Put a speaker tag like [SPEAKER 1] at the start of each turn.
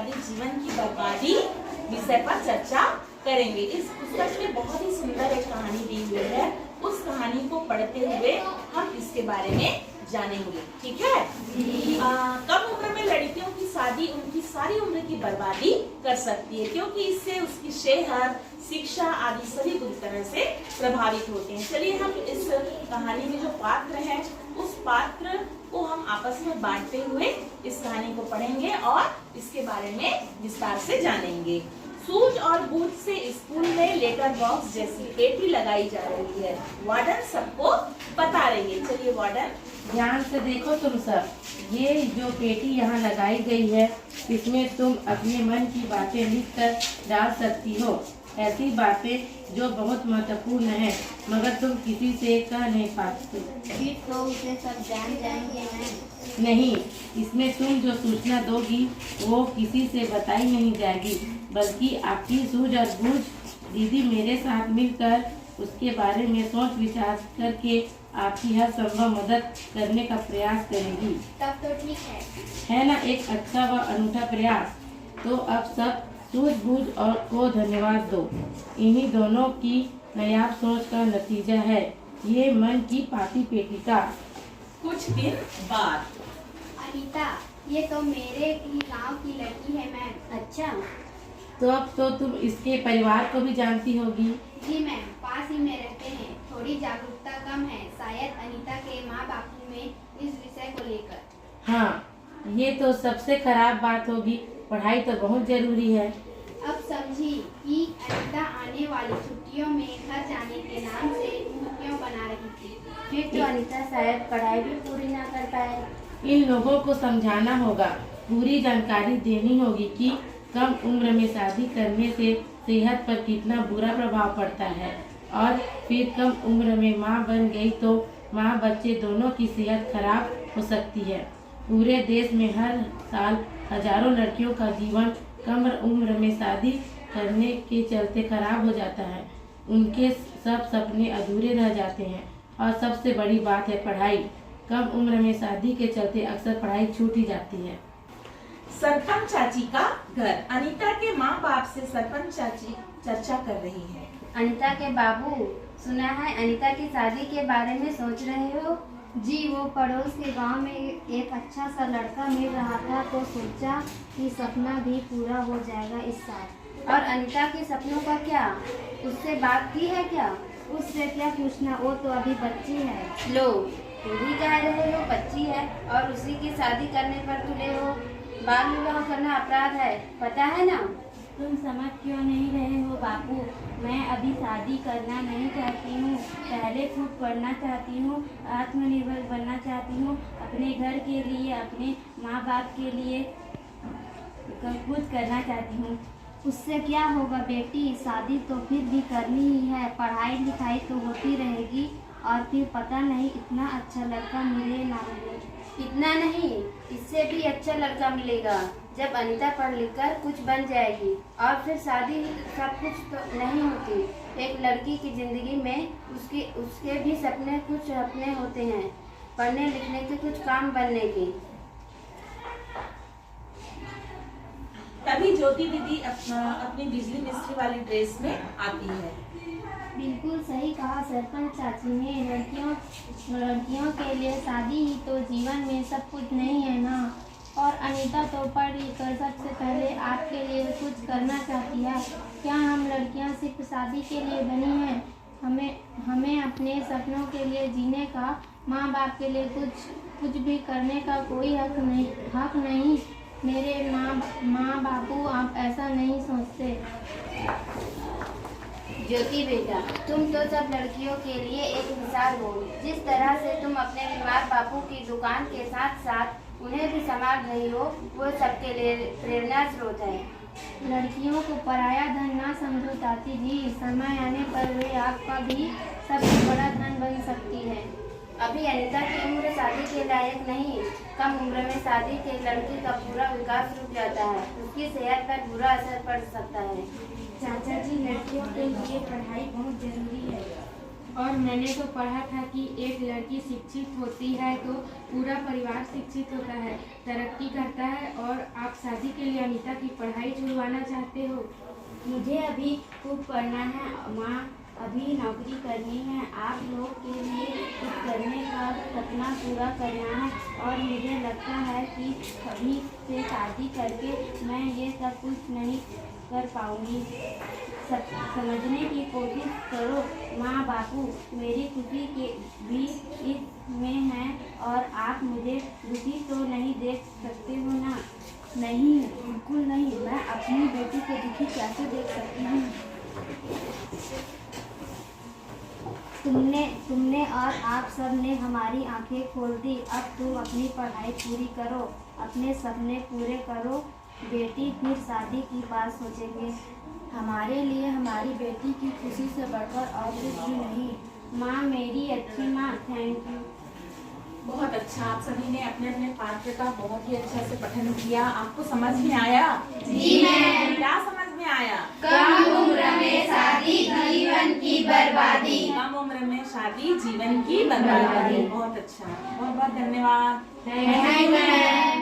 [SPEAKER 1] शादी जीवन की बर्बादी विषय पर चर्चा करेंगे। इस पुस्तक में बहुत ही सुंदर एक कहानी दी हुई है। उस कहानी को पढ़ते हुए हम इसके बारे में जानेंगे, ठीक है। कम उम्र में लड़कियों की शादी उनकी सारी उम्र की बर्बादी कर सकती है, क्योंकि इससे उसकी सेहत, शिक्षा आदि सभी बुरी तरह से प्रभावित होते हैं। चलिए हम इस कहानी में जो पात्र हैं उस पात्र को हम आपस में बांटते हुए इस कहानी को पढ़ेंगे और इसके बारे में विस्तार से जानेंगे। सूझ और बूझ से स्कूल में लेटर बॉक्स जैसी पेटी लगाई जा रही है। वार्डन सबको बता रही है। चलिए वार्डन,
[SPEAKER 2] ध्यान से देखो तुम सब, ये जो पेटी यहाँ लगाई गई है इसमें तुम अपने मन की बातें लिख कर डाल सकती हो। ऐसी बातें जो बहुत महत्वपूर्ण है मगर तुम किसी से कह नहीं पाते।
[SPEAKER 3] फिर तो उसे सब जान जाएंगे ना।
[SPEAKER 2] नहीं, इसमें तुम जो सूचना दोगी वो किसी से बताई नहीं जाएगी, बल्कि आपकी सूझ और बूझ दीदी मेरे साथ मिलकर उसके बारे में सोच विचार करके आपकी हर संभव मदद करने का प्रयास करेगी।
[SPEAKER 3] तब तो ठीक
[SPEAKER 2] है ना, एक अच्छा व अनूठा प्रयास। तो अब सब सूझबूझ और को धन्यवाद दो। इन्हीं दोनों की नायाब सोच का नतीजा है ये मन की पाती पेटी का।
[SPEAKER 1] कुछ दिन बाद,
[SPEAKER 3] अनीता, ये तो मेरे ही गांव की लड़की है मैम। अच्छा
[SPEAKER 2] तो अब तो तुम इसके परिवार को भी जानती होगी।
[SPEAKER 3] जी मैम, पास ही में रहते हैं। थोड़ी जागरूकता कम है शायद अनीता के माँ बापू में इस विषय को लेकर।
[SPEAKER 2] हाँ, ये तो सबसे खराब बात होगी। पढ़ाई तो बहुत जरूरी है।
[SPEAKER 3] अब समझी कि अनीता आने वाली छुट्टियों में घर जाने के नाम से मुंह क्यों बना रही थी।
[SPEAKER 4] फिर तो अनीता शायद पढ़ाई भी पूरी ना कर पाए।
[SPEAKER 2] इन लोगों को समझाना होगा, पूरी जानकारी देनी होगी कि कम उम्र में शादी करने से सेहत पर कितना बुरा प्रभाव पड़ता है, और फिर कम उम्र में माँ बन गई तो माँ बच्चे दोनों की सेहत खराब हो सकती है। पूरे देश में हर साल हजारों लड़कियों का जीवन कम उम्र में शादी करने के चलते खराब हो जाता है। उनके सब सपने अधूरे रह जाते हैं। और सबसे बड़ी बात है पढ़ाई। कम उम्र में शादी के चलते अक्सर पढ़ाई छूट ही जाती है।
[SPEAKER 1] सरपंच चाची का घर। अनीता के माँ बाप से सरपंच चाची चर्चा कर रही है।
[SPEAKER 4] अनीता के बाबू, सुना है अनीता की शादी के बारे में सोच रहे हो।
[SPEAKER 3] जी, वो पड़ोस के गांव में एक अच्छा सा लड़का मिल रहा था तो सोचा कि सपना भी पूरा हो जाएगा इस साल।
[SPEAKER 4] और अनीता के सपनों का क्या, उससे बात की है क्या?
[SPEAKER 3] उससे क्या पूछना, वो तो अभी बच्ची है।
[SPEAKER 4] लो, तू भी कह रहे हो बच्ची है और उसी की शादी करने पर तुले हो। बाल विवाह करना अपराध है, पता है ना।
[SPEAKER 3] तुम समझ क्यों नहीं रहे हो बापू, मैं अभी शादी करना नहीं चाहती हूँ। पहले खुद पढ़ना चाहती हूँ, आत्मनिर्भर बनना चाहती हूँ, अपने घर के लिए, अपने माँ बाप के लिए कुछ करना चाहती हूँ। उससे क्या होगा बेटी, शादी तो फिर भी करनी ही है। पढ़ाई लिखाई तो होती रहेगी और फिर पता नहीं इतना अच्छा लड़का मिले ना मिले।
[SPEAKER 4] इतना नहीं, इससे भी अच्छा लड़का मिलेगा जब अनीता पढ़ लिख कर कुछ बन जाएगी। और फिर शादी सब कुछ तो नहीं होती। एक लड़की की जिंदगी में उसके भी कुछ सपने होते हैं, पढ़ने लिखने के, कुछ काम बनने के।
[SPEAKER 1] तभी ज्योति दीदी अपनी बिजली मिस्त्री वाली ड्रेस में आती है।
[SPEAKER 3] बिल्कुल सही कहा सरपंच चाची ने। लड़कियों के लिए शादी ही तो जीवन में सब कुछ नहीं है ना। और अनीता तो पढ़ लिख कर सबसे पहले आपके लिए कुछ करना चाहती है। क्या हम लड़कियां सिर्फ शादी के लिए बनी हैं? हमें अपने सपनों के लिए जीने का, माँ बाप के लिए कुछ भी करने का कोई हक नहीं। मेरे माँ बापू आप ऐसा नहीं सोचते।
[SPEAKER 4] ज्योति बेटा, तुम तो सब लड़कियों के लिए एक मिसाल हो। जिस तरह से तुम अपने बीमार बापू की दुकान के साथ साथ उन्हें भी संभाल रही हो, वो सबके लिए प्रेरणा स्रोत है।
[SPEAKER 3] लड़कियों को पराया धन ना समझो चाची जी। समय आने पर वे आपका भी सबसे बड़ा धन बन सकती है।
[SPEAKER 4] अभी अनीता की उम्र शादी के लायक नहीं। कम उम्र में शादी के लड़की का पूरा विकास रुक जाता है, उसकी सेहत पर बुरा असर पड़ सकता है।
[SPEAKER 3] चाचा जी, लड़कियों के लिए पढ़ाई बहुत जरूरी है।
[SPEAKER 5] और मैंने तो पढ़ा था कि एक लड़की शिक्षित होती है तो पूरा परिवार शिक्षित होता है, तरक्की करता है। और आप शादी के लिए अनीता की पढ़ाई छुड़वाना चाहते हो?
[SPEAKER 4] मुझे अभी खूब पढ़ना है माँ, अभी नौकरी करनी है, आप लोग के लिए कुछ करने का सपना पूरा करना है। और मुझे लगता है कि अभी से शादी करके मैं ये सब कुछ नहीं कर पाऊँगी। समझने की कोशिश करो माँ बापू, मेरी खुशी के भी इसमें है और आप मुझे दुखी तो नहीं देख सकते हो ना?
[SPEAKER 6] नहीं, बिल्कुल नहीं। मैं अपनी बेटी को दुखी कैसे देख सकती हूँ?
[SPEAKER 4] तुमने और आप सब ने हमारी आंखें खोल दी। अब तुम अपनी पढ़ाई पूरी करो, अपने सपने पूरे करो बेटी, फिर शादी की बात सोचेंगे।
[SPEAKER 6] हमारे लिए हमारी बेटी की खुशी से बढ़कर और कुछ भी नहीं।
[SPEAKER 4] माँ, मेरी अच्छी माँ, थैंक यू।
[SPEAKER 1] बहुत अच्छा, आप सभी ने अपने अपने पात्र का बहुत ही अच्छा से पठन किया। आपको समझ में आया?
[SPEAKER 3] जी मैम।
[SPEAKER 1] क्या समझ में आया?
[SPEAKER 3] कम उम्र में शादी जीवन की बर्बादी।
[SPEAKER 1] कम उम्र में शादी जीवन की बर्बादी। बहुत अच्छा, बहुत बहुत धन्यवाद।
[SPEAKER 3] Thank you ma'am.